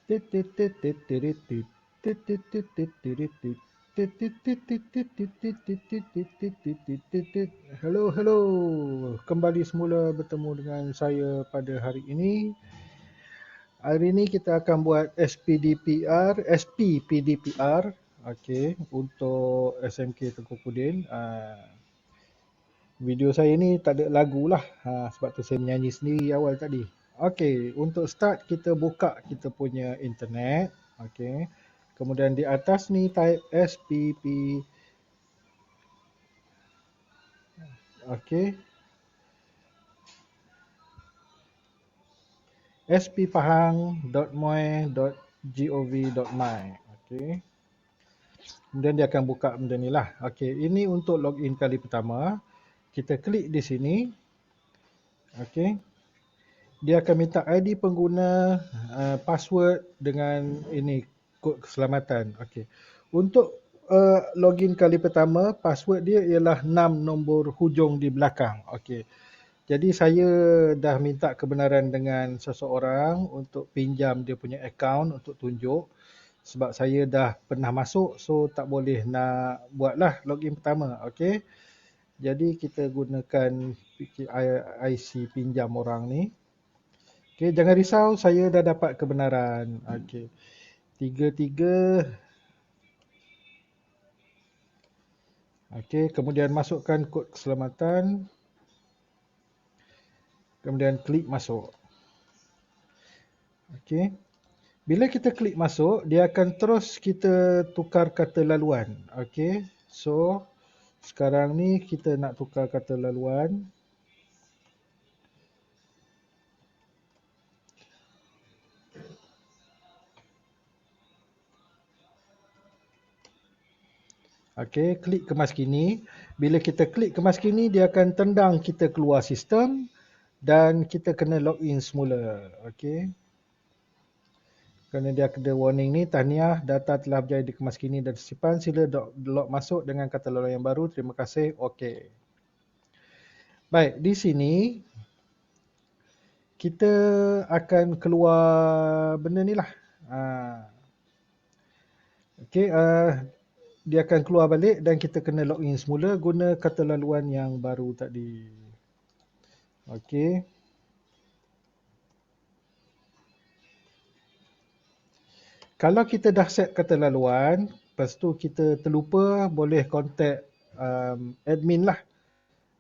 Hello, hello. Kembali semula bertemu dengan saya pada hari ini. Hari ini kita akan buat SPPDPR, okey, untuk SMK Tengku Kudin. Video saya ni tak ada lagu lah, sebab tu saya menyanyi sendiri awal tadi. Okey, untuk start kita buka kita punya internet, okey. Kemudian di atas ni type SPP, okey, sppahang.moe.gov.my, okey. Kemudian dia akan buka benda ni lah. Okey, ini untuk login kali pertama. Kita klik di sini, okey. Dia akan minta ID pengguna, password dengan ini kod keselamatan. Okey. Untuk login kali pertama, password dia ialah 6 nombor hujung di belakang. Okey. Jadi saya dah minta kebenaran dengan seseorang untuk pinjam dia punya akaun untuk tunjuk, sebab saya dah pernah masuk, so tak boleh nak buatlah login pertama. Okey. Jadi kita gunakan IC pinjam orang ni. Okey, jangan risau, saya dah dapat kebenaran. Okey. 33. Okey, kemudian masukkan kod keselamatan. Kemudian klik masuk. Okey. Bila kita klik masuk, dia akan terus kita tukar kata laluan. Okey. So, sekarang ni kita nak tukar kata laluan. Okey, klik kemas kini. Bila kita klik kemas kini, dia akan tendang kita keluar sistem dan kita kena login semula. Okey. Kerana dia ada warning ni, tahniah, data telah berjaya dikemas kini dan disimpan. Sila log masuk dengan kata laluan yang baru. Terima kasih. Okey. Baik, di sini kita akan keluar benda ni lah. Okey, dia akan keluar balik dan kita kena login semula guna kata laluan yang baru tadi. Okey. Kalau kita dah set kata laluan, lepas tu kita terlupa, boleh contact admin lah.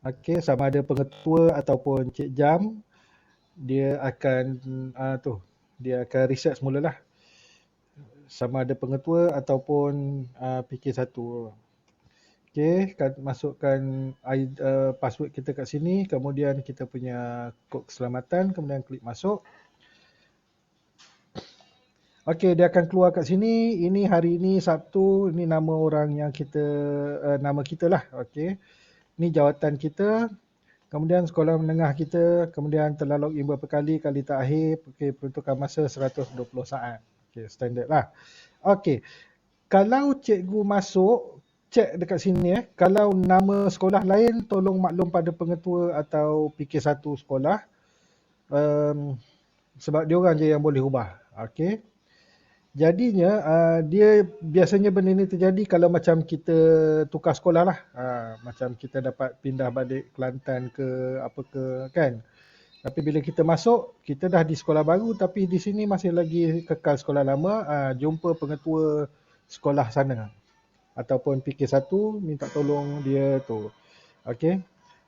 Okey, sama ada pengetua ataupun Cik Jam, dia akan dia akan reset semula lah. Sama ada pengetua ataupun PK1. Okey, masukkan password kita kat sini, kemudian kita punya kod keselamatan, kemudian klik masuk. Okey, dia akan keluar kat sini. Ini hari ini Sabtu, ini nama orang yang kita, nama kita lah. Okey. Ini jawatan kita. Kemudian sekolah menengah kita, kemudian telah login berapa kali terakhir, okey, peruntukan masa 120 saat. Okey, standard lah. Okey. Kalau cikgu masuk, cek dekat sini kalau nama sekolah lain, tolong maklum pada pengetua atau PK1 sekolah. Sebab dia orang je yang boleh ubah. Okey. Jadinya dia biasanya benda ni terjadi kalau macam kita tukar sekolah lah. Macam kita dapat pindah balik Kelantan ke apa ke kan. Tapi bila kita masuk, kita dah di sekolah baru tapi di sini masih lagi kekal sekolah lama. Jumpa pengetua sekolah sana. Ataupun PK1 minta tolong dia tu. Okey.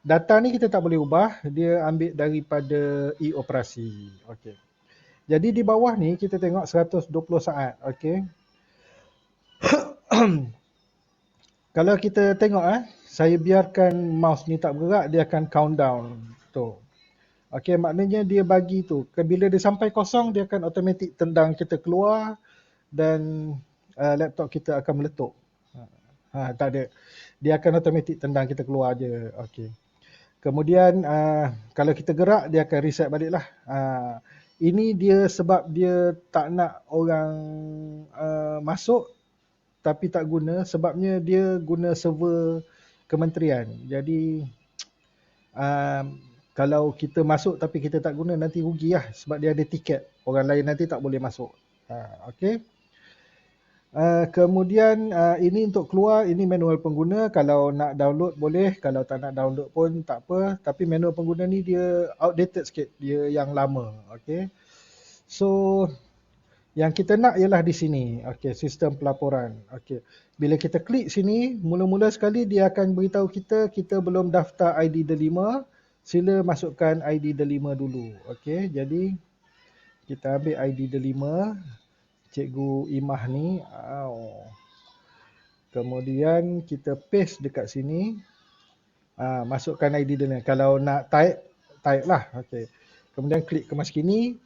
Data ni kita tak boleh ubah. Dia ambil daripada e-operasi. Okey. Jadi di bawah ni kita tengok 120 saat. Okey. Kalau kita tengok saya biarkan mouse ni tak bergerak, dia akan countdown. Tu. Okey, maknanya dia bagi tu. Bila dia sampai kosong, dia akan automatik tendang kita keluar dan laptop kita akan meletup. Tak ada. Dia akan automatik tendang kita keluar je. Okey. Kemudian kalau kita gerak, dia akan reset balik lah. Ini dia sebab dia tak nak orang masuk tapi tak guna, sebabnya dia guna server kementerian. Jadi kalau kita masuk tapi kita tak guna, nanti rugi lah sebab dia ada tiket. Orang lain nanti tak boleh masuk. Okey. Kemudian ini untuk keluar, ini manual pengguna. Kalau nak download boleh, kalau tak nak download pun tak apa. Tapi manual pengguna ni dia outdated sikit, dia yang lama. Okey. So yang kita nak ialah di sini. Okey, sistem pelaporan. Okey. Bila kita klik sini, mula-mula sekali dia akan beritahu kita belum daftar ID Delima. Sila masukkan ID Delima dulu. Okey, jadi kita ambil ID Delima. Cikgu Imah ni. Kemudian kita paste dekat sini. Masukkan ID Delima. Kalau nak type lah. Okey. Kemudian klik kemas kini.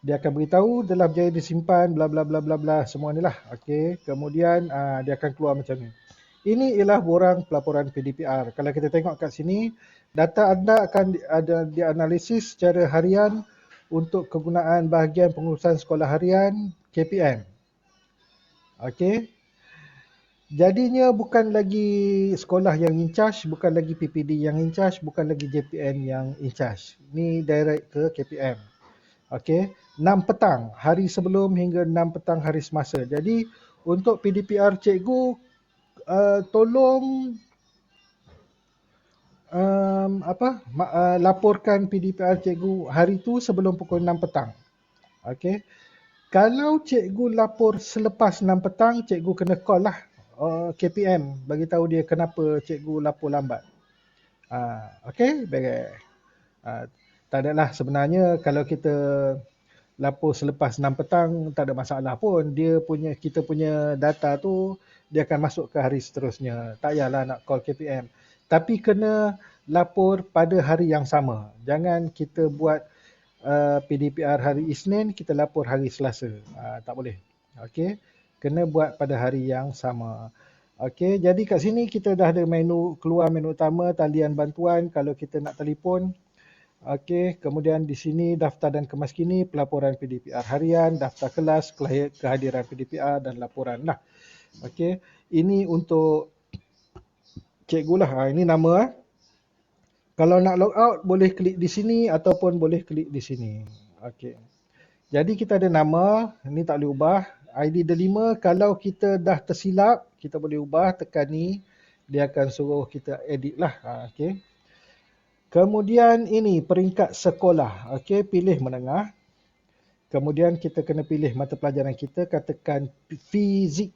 Dia akan beritahu telah berjaya disimpan bla bla bla bla bla semua ni lah. Okey, kemudian dia akan keluar macam ni. Ini ialah borang pelaporan PDPR. Kalau kita tengok kat sini, data anda akan ada dianalisis secara harian untuk kegunaan bahagian pengurusan sekolah harian KPM. Okey. Jadinya bukan lagi sekolah yang in charge, bukan lagi PPD yang in charge, bukan lagi JPN yang in charge. Ni direct ke KPM. Okey, 6 petang hari sebelum hingga 6 petang hari semasa. Jadi untuk PDPR cikgu tolong laporkan PDPR cikgu hari tu sebelum pukul 6 petang. Okey. Kalau cikgu lapor selepas 6 petang, cikgu kena call lah KPM bagi tahu dia kenapa cikgu lapor lambat. Okey, baik. Tak adalah sebenarnya kalau kita lapor selepas 6 petang tak ada masalah pun. Kita punya data tu dia akan masuk ke hari seterusnya. Tak payahlah nak call KPM. Tapi kena lapor pada hari yang sama. Jangan kita buat PDPR hari Isnin, kita lapor hari Selasa. Tak boleh. Okey. Kena buat pada hari yang sama. Okey, jadi kat sini kita dah ada keluar menu utama, talian bantuan kalau kita nak telefon. Okey, kemudian di sini daftar dan kemas kini, pelaporan PDPR harian, daftar kelas, kehadiran PDPR dan laporan lah. Okey, ini untuk cikgu lah. Ini nama. Kalau nak log out boleh klik di sini ataupun boleh klik di sini. Okey. Jadi kita ada nama, ini tak boleh ubah. ID Delima kalau kita dah tersilap, kita boleh ubah, tekan ni, dia akan suruh kita edit lah. Okey. Kemudian ini peringkat sekolah. Okey, pilih menengah. Kemudian kita kena pilih mata pelajaran kita, katakan fizik.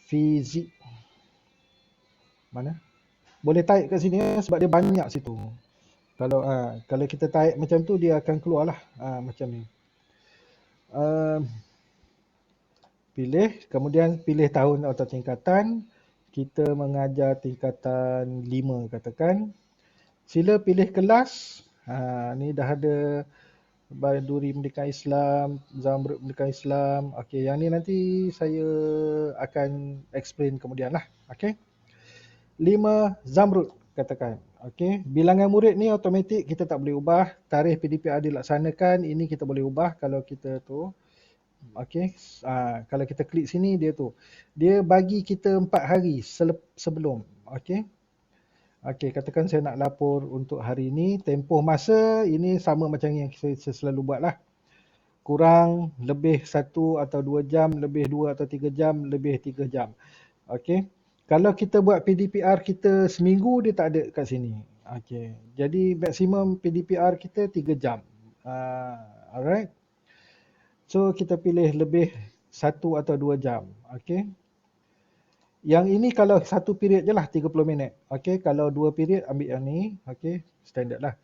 Fizik. Mana? Boleh type kat sini sebab dia banyak situ. Kalau kita type macam tu dia akan keluar lah macam ni. Pilih, kemudian pilih tahun atau tingkatan. Kita mengajar tingkatan 5 katakan. Sila pilih kelas. Ni dah ada Baduri Pendidikan Islam, Zamrud Pendidikan Islam. Okey, yang ni nanti saya akan explain kemudian lah. Okey. 5 Zamrud katakan. Okey, bilangan murid ni automatik kita tak boleh ubah. Tarikh PDPR dilaksanakan ini kita boleh ubah kalau kita tu. Okey, kalau kita klik sini dia tu. Dia bagi kita 4 hari sebelum. Okey. Okey, katakan saya nak lapor untuk hari ini, tempoh masa ini sama macam yang saya selalu buat lah. Kurang, lebih 1 atau 2 jam, lebih 2 atau 3 jam, lebih 3 jam. Okey. Kalau kita buat PDPR kita seminggu, dia tak ada kat sini. Okey. Jadi maksimum PDPR kita 3 jam. Alright. So kita pilih lebih 1 atau 2 jam. Okey. Yang ini kalau satu period je lah 30 minit. Okey, kalau 2 period ambil yang ni. Okey, standard lah.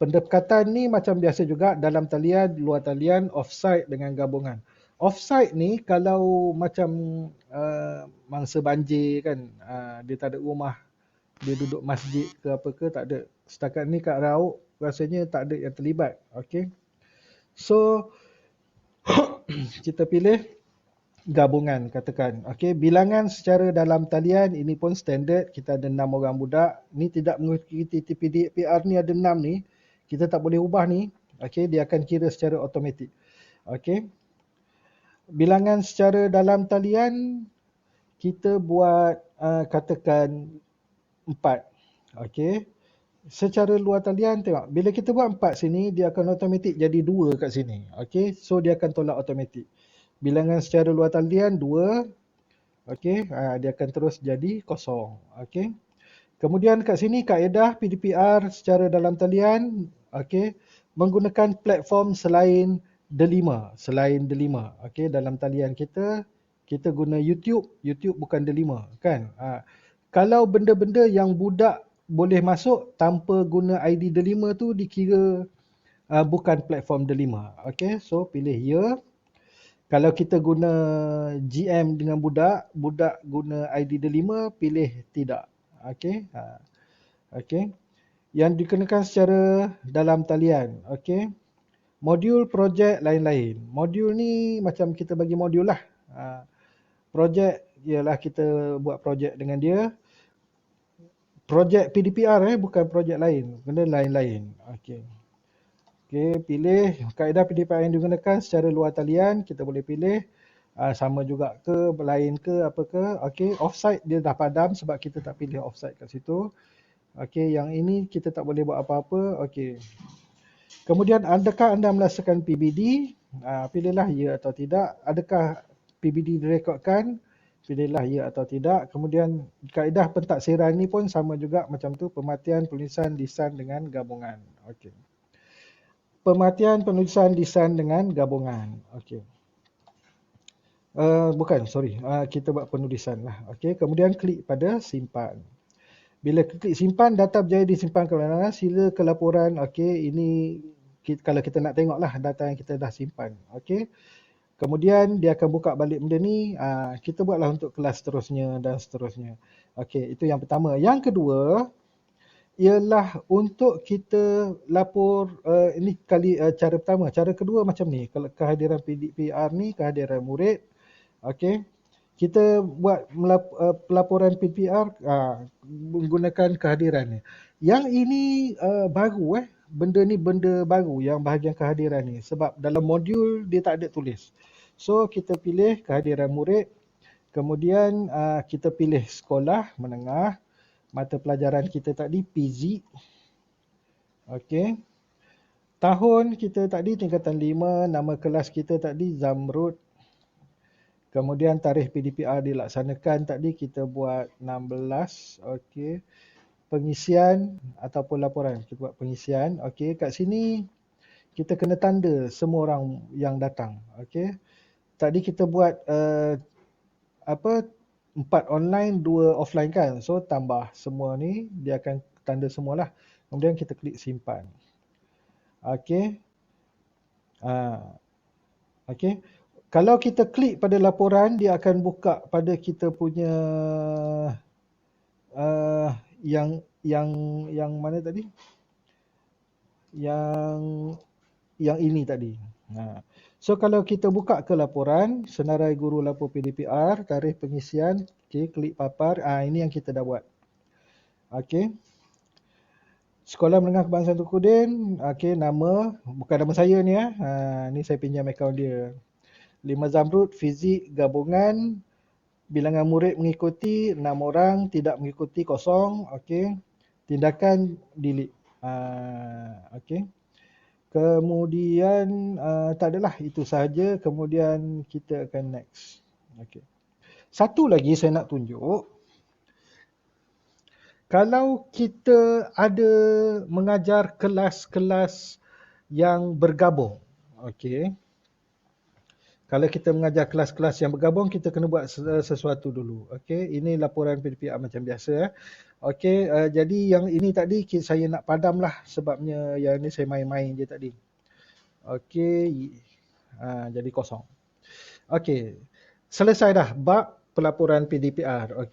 Pendekatan ni macam biasa juga, dalam talian, luar talian, offsite dengan gabungan. Offsite ni kalau macam mangsa banjir kan, dia tak ada rumah, dia duduk masjid ke apa ke, tak ada. Setakat ni kat Rauk rasanya tak ada yang terlibat. Okey. So kita pilih gabungan katakan. Okey, bilangan secara dalam talian ini pun standard, kita ada 6 orang budak. Ni tidak mengikuti PDPR ni ada 6 ni. Kita tak boleh ubah ni. Okey, dia akan kira secara automatik. Okey. Bilangan secara dalam talian kita buat katakan 4. Okey. secara luar talian tengok. Bila kita buat 4 sini, dia akan automatik jadi 2 kat sini. Okey, so dia akan tolak automatik. Bilangan secara luar talian 2. Okey, dia akan terus jadi kosong. Okey. Kemudian kat sini kaedah PDPR secara dalam talian, okey, menggunakan platform selain delima, okey, dalam talian kita guna YouTube, YouTube bukan delima, kan? Kalau benda-benda yang budak boleh masuk tanpa guna ID delima tu dikira bukan platform delima. Okey, so pilih ya. Kalau kita guna GM dengan budak, budak guna ID delima, pilih tidak. Okey. Okey. Yang dikenakan secara dalam talian. Okey. Modul, projek, lain-lain. Modul ni macam kita bagi modul lah. Projek ialah kita buat projek dengan dia. Projek PDPR bukan projek lain. Benda lain-lain. Okey. Okey, pilih kaedah PDPR yang digunakan secara luar talian. Kita boleh pilih sama juga ke, lain ke, apa ke. Okey, offside dia dah padam sebab kita tak pilih offside kat situ. Okey, yang ini kita tak boleh buat apa-apa. Okey. Kemudian, adakah anda melaksanakan PBD? Pilihlah ya atau tidak. Adakah PBD direkodkan? Pilihlah ya atau tidak. Kemudian, kaedah pentaksiran ni pun sama juga macam tu. Pematian, penulisan, lisan dengan gabungan. Okey. Pematian, penulisan, lisan dengan gabungan. Okey. Bukan, sorry. Kita buat penulisan lah. Okey. Kemudian klik pada simpan. Bila klik simpan, data berjaya disimpan ke mana? Sila ke laporan. Okey, ini kalau kita nak tengok lah data yang kita dah simpan. Okey. Kemudian dia akan buka balik benda ni. Kita buatlah untuk kelas seterusnya dan seterusnya. Okey, itu yang pertama. Yang kedua ialah untuk kita lapor, ini cara pertama. Cara kedua macam ni. Kalau kehadiran PDPR ni, kehadiran murid. Okey. Kita buat pelaporan PDPR menggunakan kehadiran ni. Yang ini baru benda ni benda baru yang bahagian kehadiran ni. Sebab dalam modul dia tak ada tulis. So kita pilih kehadiran murid. Kemudian kita pilih sekolah menengah. Mata pelajaran kita tadi PZ. Okey. Tahun kita tadi tingkatan 5. Nama kelas kita tadi Zamrud. Kemudian tarikh PDPR dilaksanakan tadi kita buat 16. Okey. Pengisian ataupun laporan. Kita buat pengisian. Okey. Kat sini kita kena tanda semua orang yang datang. Okey. Tadi kita buat 4 online, 2 offline kan. So tambah semua ni, dia akan tanda semualah. Kemudian kita klik simpan. Okey. Okey. Kalau kita klik pada laporan, dia akan buka pada kita punya yang mana tadi? Yang ini tadi. So kalau kita buka ke laporan, senarai guru lapor PDPR, tarikh pengisian, okey, klik papar, ini yang kita dah buat. Okey. Sekolah Menengah Kebangsaan Tunku Udin, okey, nama, bukan nama saya ni ni saya pinjam akaun dia. 5 Zamrud, fizik, gabungan, bilangan murid mengikuti 6 orang, tidak mengikuti kosong, okey. Tindakan delete. Okey. Kemudian tak adalah, itu sahaja. Kemudian kita akan next. Okey. Satu lagi saya nak tunjuk. Kalau kita ada mengajar kelas-kelas yang bergabung. Okey. Kalau kita mengajar kelas-kelas yang bergabung, kita kena buat sesuatu dulu. Okey, ini laporan PDPR macam biasa. Okey, jadi yang ini tadi saya nak padam lah sebabnya yang ni saya main-main je tadi. Okey, jadi kosong. Okey, selesai dah bab pelaporan PDPR. Okey.